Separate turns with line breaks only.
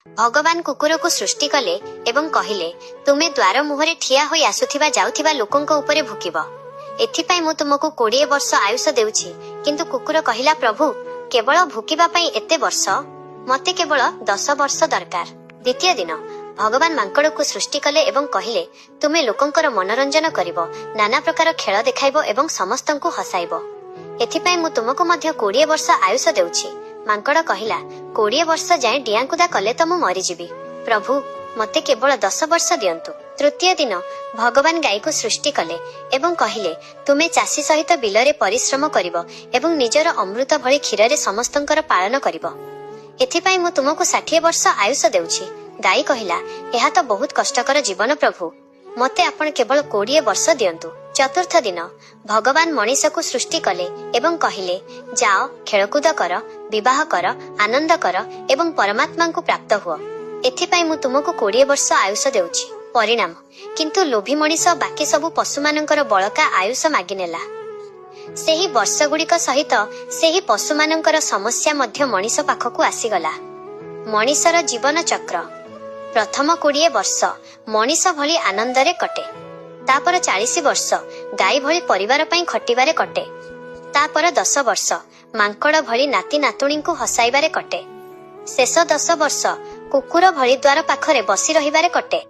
भगवान कुकुर को सृष्टि कले एवं कहिले तुमे द्वार मुहरे ठिया होई आसुथिबा जाउथिबा लोकंक उपरे भुकिब। एथिपाई मु तुमको 20 वर्ष आयुष देउछि। किंतु कुकुर कहिला प्रभु केवल भुकिबा पई एते वर्ष मते केवल 10 वर्ष दरकार। द्वितीय दिन भगवान मांकड़ को सृष्टि कले एवं कहिले तुमे लोकंकर मनोरंजन करिवो, नाना प्रकार खेल देखाइबो एवं समस्तंकु हसाइबो। एथिपाई मु तुमको मध्य 20 वर्ष आयुष देउछि। मांकड़ कहिला 20 वर्ष जाए डियाकुदा कले तो मु मरिजिबि। प्रभु मते केवल 10 वर्ष दियंतु। तृतीय दिन भगवान गाई को सृष्टि कले एवं कहिले तुमे चासी सहित बिलरे परिश्रम करिवो एवं निजर अमृत भଳି क्षीर समस्तंकर पालन करिवो। एथिपाई मु तुमको 60 वर्ष आयुष देउछि। गाई कहिला एहा तो बहुत कष्टकर जीवन प्रभु, मते आपण केवल 20 वर्ष दियंतु। चतुर्थ दिन भगवान मनीष को सृष्टि कले एवं कहिले जाओ खेलकूद कर, विवाह कर, आनंद कर एवं परमात्मा को प्राप्त हुआ। एथिपाई मु तुमको 20 वर्ष आयुष देउछि। परिणाम किंतु लोभी मनीष बाकी सबु पशु मानकर बळका आयुष मागिनेला। सेही वर्ष गुड़िक सहित सेही पशु मानकर समस्या मध्य मनीष पाखकु आसीगला। मनीषर जीवन चक्र प्रथम 20 वर्ष मनीष भली आनंदरे कटे, तापर 40 वर्ष गाई भली परिवार पई खटिबारे कटे, तापर 10 वर्ष मांकड़ भली नाती नातुणी को हसाइबारे कटे, शेष 10 वर्ष कुकुर भली द्वार पाखरे बसी रहिबारे कटे।